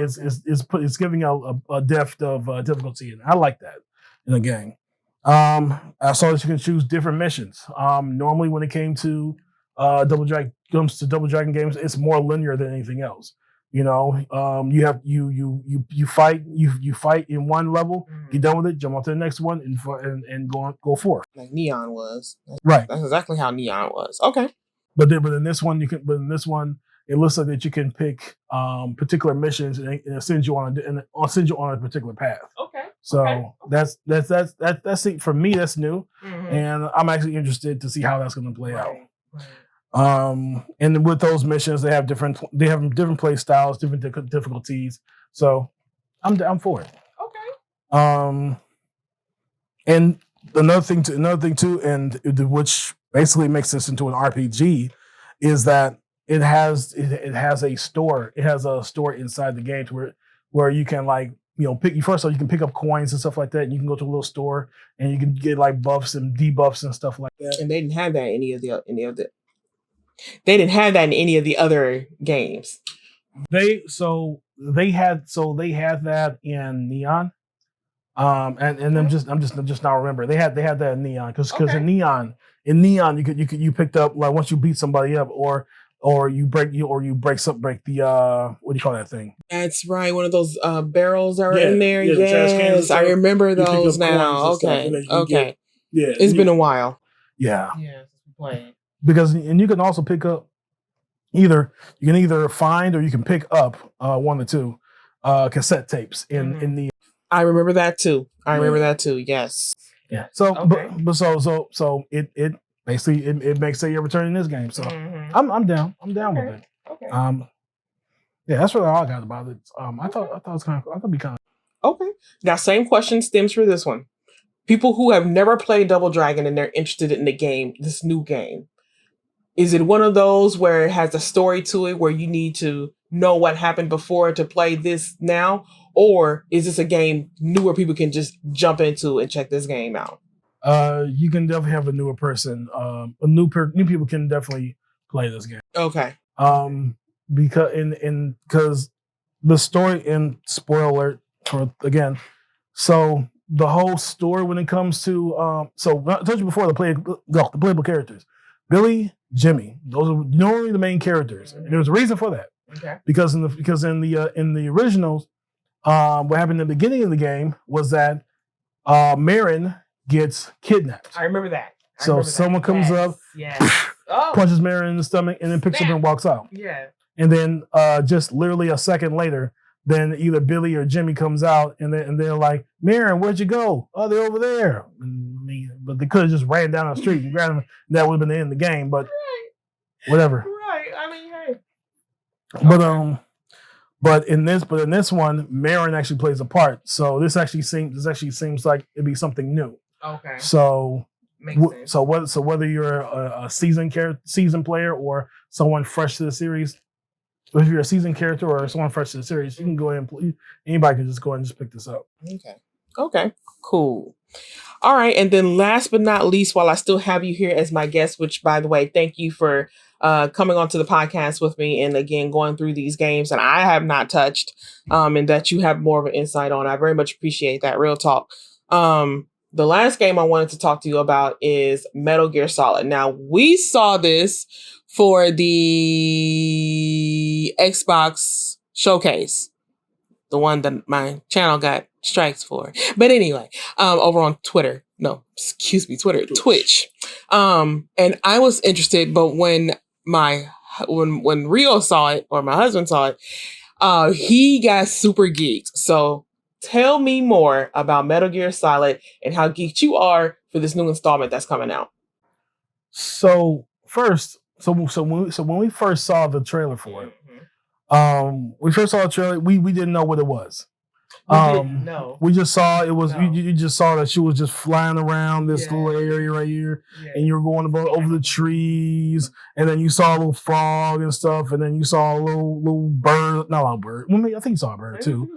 Speaker 2: giving a depth of difficulty, and I like that in a game. I saw that you can choose different missions. Normally, when it came to Double Dragon comes to Double Dragon games, it's more linear than anything else. You know, you have you fight in one level, get done with it, jump on to the next one, and go forth.
Speaker 1: Like Neon was.
Speaker 2: Right.
Speaker 1: That's exactly how Neon was. Okay.
Speaker 2: But in this one it looks like that you can pick particular missions and it sends you on a particular path.
Speaker 1: Okay.
Speaker 2: So that's for me, that's new, and I'm actually interested to see how that's going to play out. Right. And with those missions, they have different play styles, different difficulties. So I'm for it. Okay. And another thing too, and which basically makes this into an RPG, is that it has a store. It has a store inside the game where you can first of all you can pick up coins and stuff like that. And you can go to a little store and you can get like buffs and debuffs and stuff like that.
Speaker 1: And they didn't have that in any of the They didn't have that in any of the other games.
Speaker 2: They had that in Neon. And I'm just not remember. They had that in Neon because in Neon you picked up, like, once you beat somebody up or you break the what do you call that thing?
Speaker 1: That's right, one of those barrels are in there. Yeah, yes, I remember those now. Okay.
Speaker 2: Yeah,
Speaker 1: it's been a while.
Speaker 2: Yeah.
Speaker 1: Yeah, playing.
Speaker 2: Because you can also pick up either find or you can pick up one or two cassette tapes in the.
Speaker 1: I remember that too. Yes.
Speaker 2: Yeah. So, so it basically it makes your return in this game. So I'm down. I'm down with it. Okay. Yeah, that's really all I got about it. I thought it was kind of. I thought it'd be kind of.
Speaker 1: Okay. Now, same question stems for this one. People who have never played Double Dragon and they're interested in the game, this new game. Is it one of those where it has a story to it where you need to know what happened before to play this now? Or is this a game newer people can just jump into and check this game out?
Speaker 2: You can definitely have a newer person. New people can definitely play this game.
Speaker 1: Okay.
Speaker 2: Because the story, and spoiler alert again. So the whole story when it comes to so I told you before the playable characters, Billy, Jimmy, those are normally the main characters. And there's a reason for that.
Speaker 1: Okay.
Speaker 2: Because in the originals, what happened in the beginning of the game was that Marin gets kidnapped.
Speaker 1: I remember that.
Speaker 2: Someone comes up, punches Marin in the stomach, and then picks up and walks out.
Speaker 1: Yeah. And
Speaker 2: then just literally a second later, then either Billy or Jimmy comes out, and they're like, Marin, where'd you go? Oh, they're over there. But they could have just ran down the street and grabbed them. That would have been the end of the game. But whatever.
Speaker 1: Right. I mean, hey.
Speaker 2: But in this one, Marin actually plays a part. So this actually seems like it'd be something new.
Speaker 1: Okay.
Speaker 2: So
Speaker 1: makes sense.
Speaker 2: So whether you're a seasoned player or someone fresh to the series, if you're a seasoned character or someone fresh to the series, you can go ahead and play. Anybody can just go ahead and just pick this up.
Speaker 1: Okay. Cool. All right. And then last but not least, while I still have you here as my guest, which, by the way, thank you for coming onto the podcast with me and again going through these games that I have not touched and that you have more of an insight on. I very much appreciate that. Real talk. The last game I wanted to talk to you about is Metal Gear Solid. Now, we saw this for the Xbox showcase, the one that my channel got strikes for. But anyway, over on Twitch. And I was interested, but when Rio saw it, or my husband saw it, he got super geeked. So tell me more about Metal Gear Solid and how geeked you are for this new installment that's coming out.
Speaker 2: So when we first saw the trailer for it, we didn't know what it was. We just saw it was you just saw that she was just flying around this little area right here, and you were going over the trees, and then you saw a little frog and stuff, and then you saw a little bird, not a bird. Well, I think you saw a bird too,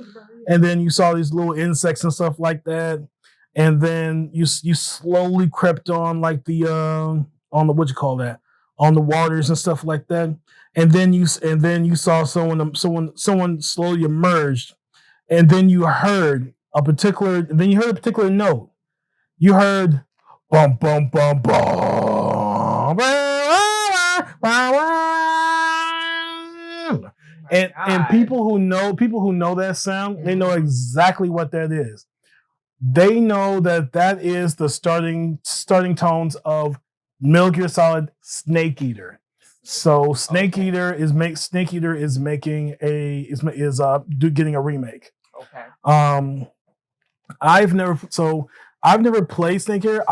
Speaker 2: and then you saw these little insects and stuff like that, and then you slowly crept on like the on the on the waters and stuff like that, and then you saw someone slowly emerged. And then you heard a particular note. You heard bum bum bum bum. And people who know that sound, they know exactly what that is. They know that is the starting tones of Metal Gear Solid SnakeEater. So SnakeEater is getting a remake.
Speaker 1: Okay.
Speaker 2: I've never played SnakeEater.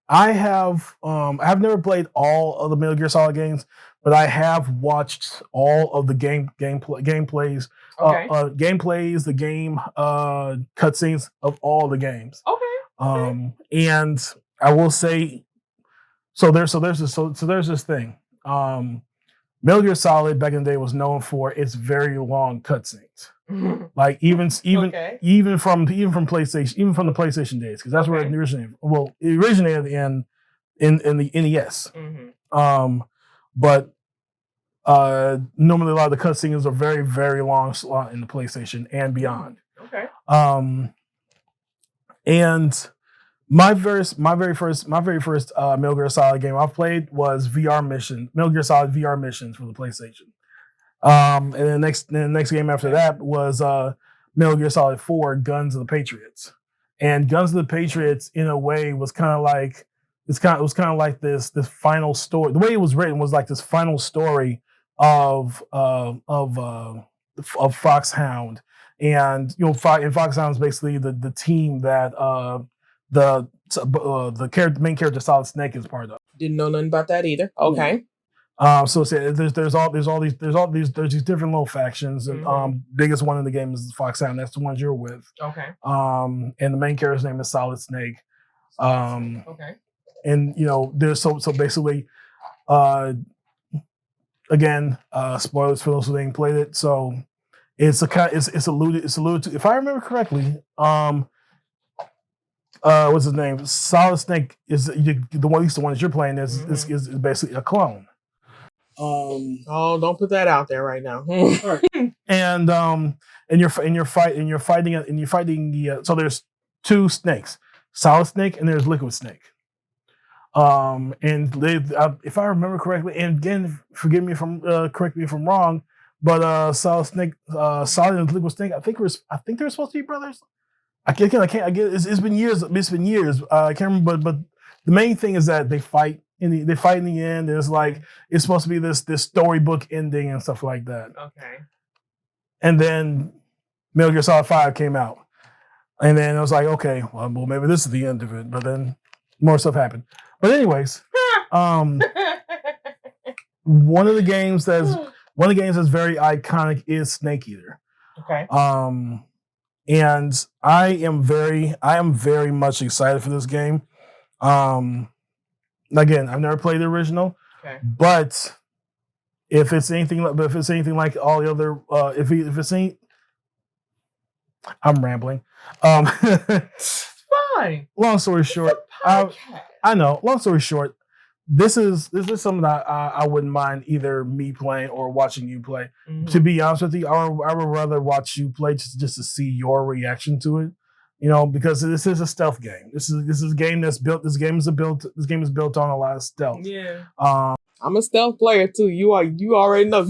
Speaker 2: I've never played all of the Metal Gear Solid games, but I have watched all of the gameplays.
Speaker 1: Okay.
Speaker 2: Gameplays, the game cutscenes of all the games.
Speaker 1: Okay.
Speaker 2: And I will say, there's this thing. Metal Gear Solid back in the day was known for its very long cutscenes. Like even from PlayStation, even from the PlayStation days, because that's where it originated. Well, it originated in the NES. But normally a lot of the cutscenes are very, very long slot in the PlayStation and beyond.
Speaker 1: Okay.
Speaker 2: And my very first Metal Gear Solid game I've played was Metal Gear Solid VR missions for the PlayStation. And then the next game after that was Metal Gear Solid 4, Guns of the Patriots. And Guns of the Patriots, in a way, was kind of like this final story. The way it was written was like this final story of Foxhound, and Foxhound is basically the team that the main character Solid Snake is part of.
Speaker 1: Didn't know nothing about that either. Okay.
Speaker 2: So there's these different little factions, and biggest one in the game is Foxhound. That's the ones you're with.
Speaker 1: Okay.
Speaker 2: And the main character's name is Solid Snake.
Speaker 1: Okay.
Speaker 2: And there's so basically, again, spoilers for those who ain't played it. So it's alluded to, if I remember correctly. What's his name? Solid Snake is the one that you're playing is basically a clone.
Speaker 1: Don't put that out there right now.
Speaker 2: And you're fighting the so there's two snakes, Solid Snake and there's Liquid Snake. And if I remember correctly, and again, correct me if I'm wrong, but Solid and Liquid Snake, I think they're supposed to be brothers. I can't. It's been years. I can't remember, but the main thing is that they fight in the end. And it's supposed to be this storybook ending and stuff like that.
Speaker 1: Okay.
Speaker 2: And then Metal Gear Solid 5 came out, and then I was like, okay, well maybe this is the end of it. But then more stuff happened. But anyways, one of the games that's very iconic is SnakeEater.
Speaker 1: Okay.
Speaker 2: And I am very much excited for this game. Again, I've never played the original, but if it's anything like all the other, I'm rambling.
Speaker 1: Fine.
Speaker 2: Long story short, I know. Long story short, this is something that I wouldn't mind either me playing or watching you play. Mm-hmm. To be honest with you, I would rather watch you play just to see your reaction to it. Because this is a stealth game. This is a game that's built. This game is built on a lot of stealth.
Speaker 1: Yeah. I'm a stealth player too. You already know.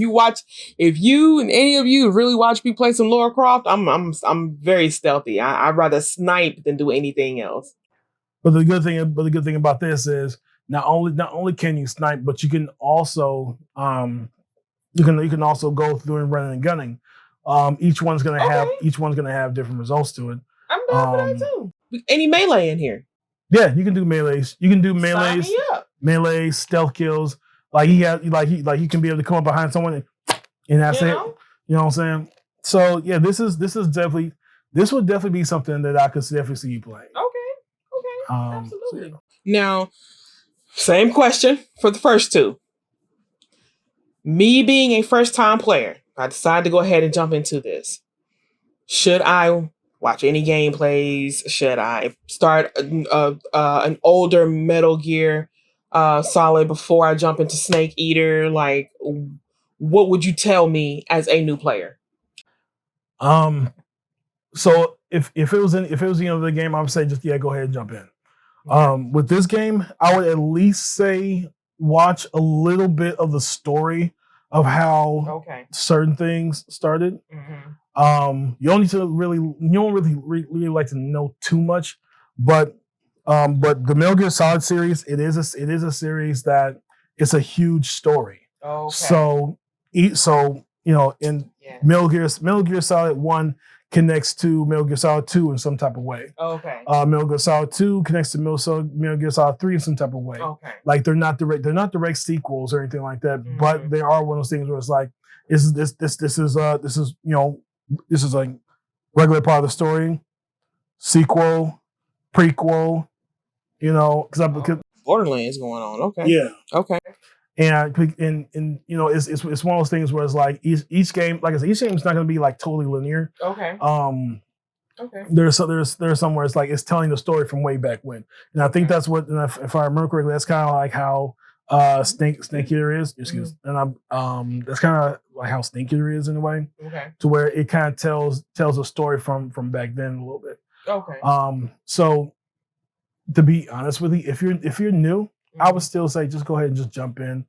Speaker 1: If you and any of you really watch me play some Lara Croft, I'm very stealthy. I'd rather snipe than do anything else.
Speaker 2: But the good thing about this is not only can you snipe, but you can also you can also go through and running and gunning. Each one's gonna have different results to it.
Speaker 1: I'm down for that too. Any melee in here? Yeah,
Speaker 2: you can do melees. You can do melees.
Speaker 1: Sign me up.
Speaker 2: Melees, stealth kills. Like he can be able to come up behind someone and that's it. You know what I'm saying? So yeah, this would definitely be something that I could definitely see you playing.
Speaker 1: Okay. Absolutely. So, yeah. Now, same question for the first two. Me being a first-time player, I decided to go ahead and jump into this. Should I watch any gameplays? Should I start an older Metal Gear Solid before I jump into SnakeEater? Like, what would you tell me as a new player?
Speaker 2: So if it was the end of the game, I would say just go ahead and jump in. With this game, I would at least say watch a little bit of the story of how certain things started. You don't need to really like to know too much, but the Metal Gear Solid series, it is a series that it's a huge story. So in Metal Gear Solid 1 connects to Metal Gear Solid 2 in some type of way. Metal Gear Solid 2 connects to Metal Gear Solid 3 in some type of way. Like they're not direct sequels or anything like that, but they are one of those things where it's like this is like regular part of the story, sequel, prequel, because
Speaker 1: Borderlands going on. Okay.
Speaker 2: Yeah.
Speaker 1: Okay.
Speaker 2: And it's one of those things where it's like each game, like I said, each game is not going to be like totally linear.
Speaker 1: Okay.
Speaker 2: Okay. There's somewhere it's like it's telling the story from way back when, and I think that's what, and if I remember correctly, that's kind of like how SnakeEater is. Excuse, and that's kind of like how SnakeEater is in a way. Okay. To where it kind of tells a story from back then a little bit. Okay. So to be honest with you, if you're new, I would still say just go ahead and just jump in,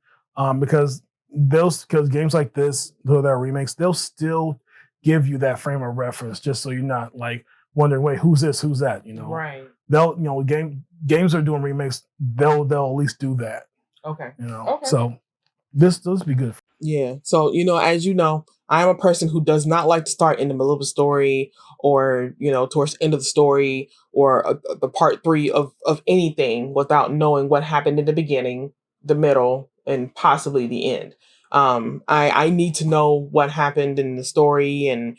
Speaker 2: because games like this, though they're remakes, they'll still give you that frame of reference, just so you're not like wondering, wait, who's this, who's that, Right. They'll games are doing remakes, they'll at least do that. Okay. Okay. So this be good.
Speaker 1: Yeah. So as you know, I'm a person who does not like to start in the middle of a story, or towards the end of the story, or the part 3 of anything without knowing what happened in the beginning, the middle, and possibly the end. I need to know what happened in the story and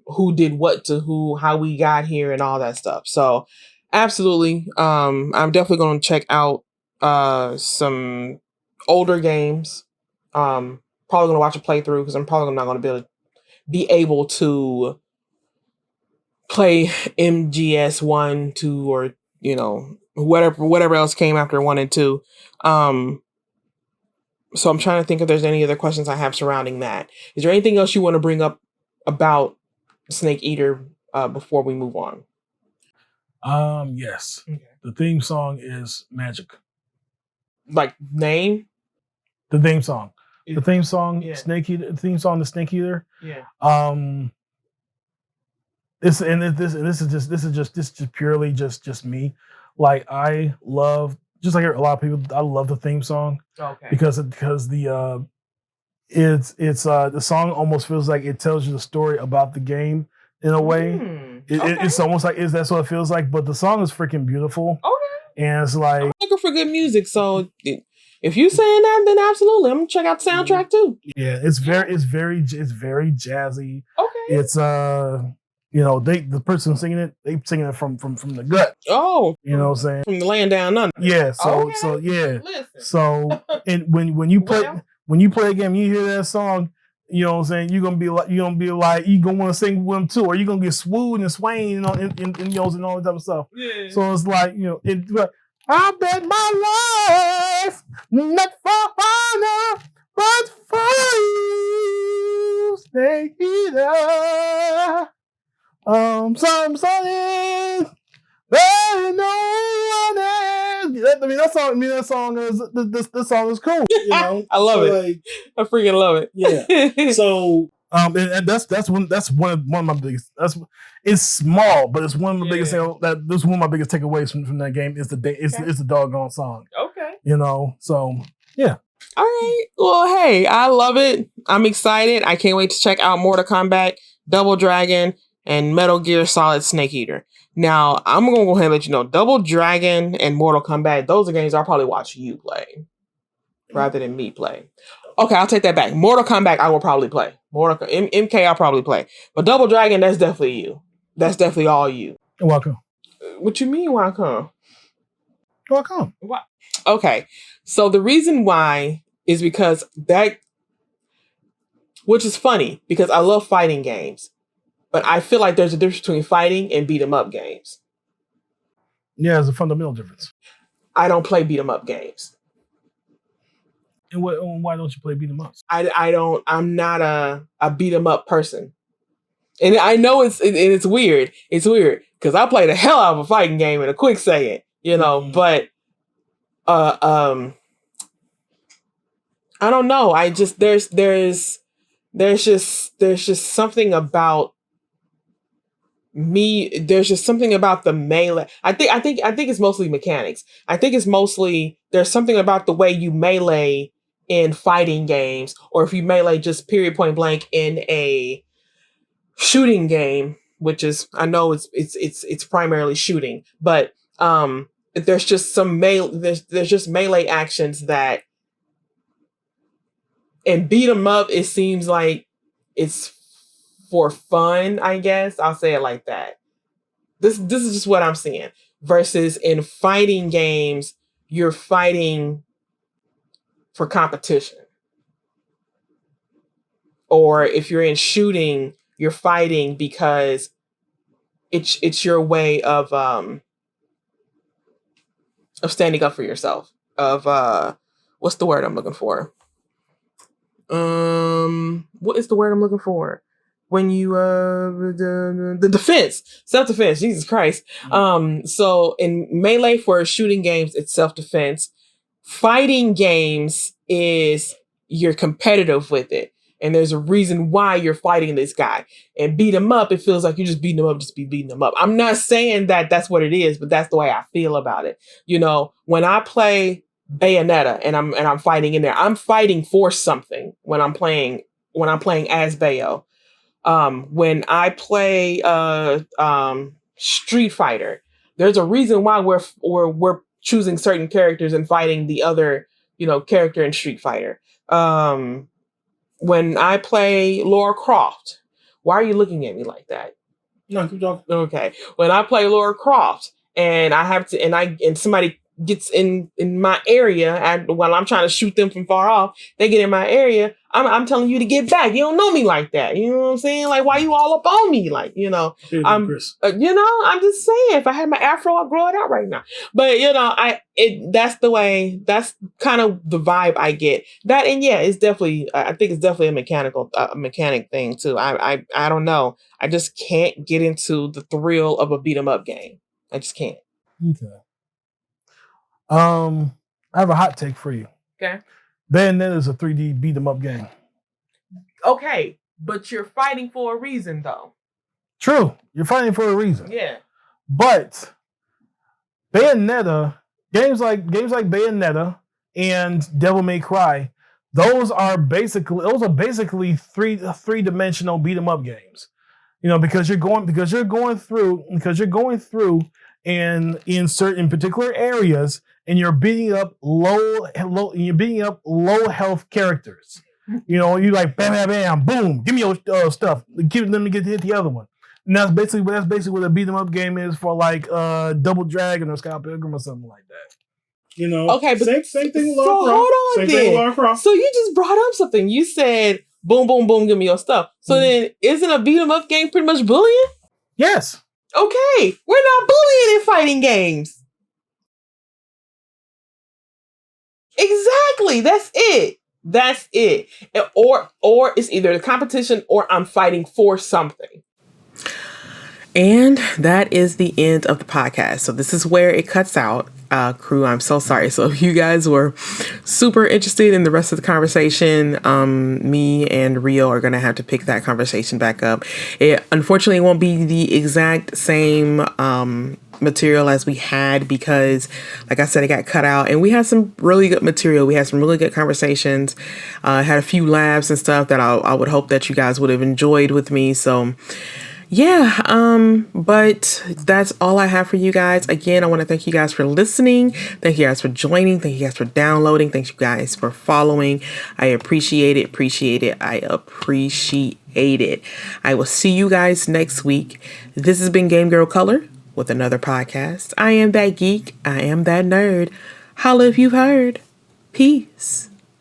Speaker 1: who did what to who, how we got here, and all that stuff. So absolutely, I'm definitely going to check out some older games. Probably going to watch a playthrough, because I'm probably not going to be able to play MGS 1, 2, or whatever else came after 1 and 2. So I'm trying to think if there's any other questions I have surrounding that. Is there anything else you want to bring up about SnakeEater before we move on?
Speaker 2: Yes. Okay. The theme song is magic.
Speaker 1: Like name?
Speaker 2: The theme song. The theme song, yeah. SnakeEater. The theme song, the SnakeEater. Yeah. This is just purely just me. Like I love, just like a lot of people, I love the theme song. Okay. Because the song almost feels like it tells you the story about the game in a way. It's almost like that's what it feels like. But the song is freaking beautiful. Okay. And it's like,
Speaker 1: I'm looking for good music, so if you saying that, then absolutely, I'm gonna check out the soundtrack too.
Speaker 2: Yeah, it's very jazzy. Okay. It's the person singing it, they singing it from the gut. Oh, you know what I'm saying?
Speaker 1: From the land down under.
Speaker 2: Yeah. So yeah. Listen. So and when you play a game, you hear that song, you know what I'm saying? You're gonna be like you gonna want to sing with them too, or you're gonna get swooed and swaying and all that type of stuff. Yeah. So it's like I bet my life not for honor, but for you, SnakeEater. Something that no one else. That song is this song is cool.
Speaker 1: I love it. I freaking love it.
Speaker 2: Yeah. So and that's one of my biggest. It's small, but it's one of the biggest. This one of my biggest takeaways from that game is the doggone song. Okay. So yeah.
Speaker 1: All right. Well, hey, I love it. I'm excited. I can't wait to check out Mortal Kombat, Double Dragon, and Metal Gear Solid SnakeEater. Now, I'm going to go ahead and let you know, Double Dragon and Mortal Kombat, those are games I'll probably watch you play rather than me play. Okay, I'll take that back. Mortal Kombat, I will probably play. MK, I'll probably play. But Double Dragon, that's definitely you. That's definitely all you.
Speaker 2: You're welcome.
Speaker 1: What you mean, welcome?
Speaker 2: Welcome.
Speaker 1: What? Okay, so the reason why is because which is funny, because I love fighting games. But I feel like there's a difference between fighting and beat 'em up games.
Speaker 2: Yeah, there's a fundamental difference.
Speaker 1: I don't play beat 'em up games.
Speaker 2: And why don't you play beat 'em ups?
Speaker 1: I'm not a beat 'em up person. And I know it's weird. It's weird because I played the hell out of a fighting game in a quick second, but I don't know. I just there's just something about me. There's just something about the melee. I think it's mostly mechanics. I think it's mostly there's something about the way you melee in fighting games, or if you melee just period point blank in a shooting game, which is I know it's primarily shooting, but there's just some there's just melee actions that and beat 'em up. It seems like it's for fun. I guess I'll say it like that. This is just what I'm seeing. Versus in fighting games, you're fighting for competition, or if you're in shooting, you're fighting because it's your way of standing up for yourself. Of what's the word I'm looking for? What is the word I'm looking for? When you the defense, self-defense, Jesus Christ. So in melee for shooting games, it's self-defense. Fighting games is you're competitive with it. And there's a reason why you're fighting this guy. And beat him up, it feels like you're just beating him up, just be beating him up. I'm not saying that that's what it is, but that's the way I feel about it. You know, when I play Bayonetta and I'm fighting in there, I'm fighting for something when I'm playing as Bayo. When I play Street Fighter, there's a reason why we're choosing certain characters and fighting the other, character in Street Fighter. When I play Lara Croft, why are you looking at me like that?
Speaker 2: No, keep talking.
Speaker 1: Okay. When I play Lara Croft and I have to, and somebody gets in my area while I'm trying to shoot them from far off, they get in my area. I'm telling you to get back. You don't know me like that. You know what I'm saying? Like, why you all up on me? Like, I'm just saying, if I had my afro, I'd grow it out right now. But that's kind of the vibe I get. That, and yeah, it's definitely, I think it's definitely a mechanic thing too. I don't know. I just can't get into the thrill of a beat 'em up game. I just can't.
Speaker 2: Okay. I have a hot take for you.
Speaker 1: Okay.
Speaker 2: Bayonetta is a 3D beat 'em up game.
Speaker 1: Okay, but you're fighting for a reason, though.
Speaker 2: True, you're fighting for a reason.
Speaker 1: Yeah.
Speaker 2: But Bayonetta, games like Bayonetta and Devil May Cry, those are basically three-dimensional beat 'em up games. Because you're going through and in certain particular areas, and you're beating up low health characters. You like bam, bam, bam, boom, give me your stuff. Give them to hit the other one. And that's basically what a beat 'em up game is for, like Double Dragon or Scott Pilgrim or something like that.
Speaker 1: Okay, but
Speaker 2: same thing with
Speaker 1: so
Speaker 2: Lara Croft.
Speaker 1: hold on
Speaker 2: Same
Speaker 1: then.
Speaker 2: thing with Lara Croft.
Speaker 1: So you just brought up something. You said boom, boom, boom, give me your stuff. So then isn't a beat 'em up game pretty much bullying?
Speaker 2: Yes.
Speaker 1: Okay, we're not bullying in fighting games. Exactly. That's it. Or it's either the competition or I'm fighting for something. And that is the end of the podcast. So this is where it cuts out. Crew, I'm so sorry. So if you guys were super interested in the rest of the conversation, me and Rio are going to have to pick that conversation back up. It unfortunately won't be the exact same material as we had because, like I said, it got cut out, and we had some really good material. We had some really good conversations, had a few laughs and stuff that I would hope that you guys would have enjoyed with me. So yeah, but that's all I have for you guys. Again, I want to thank you guys for listening. Thank you guys for joining. Thank you guys for downloading. Thank you guys for following. I appreciate it. I will see you guys next week. This has been GameGyrl Color with another podcast. I am that geek. I am that nerd. Holla if you've heard. Peace.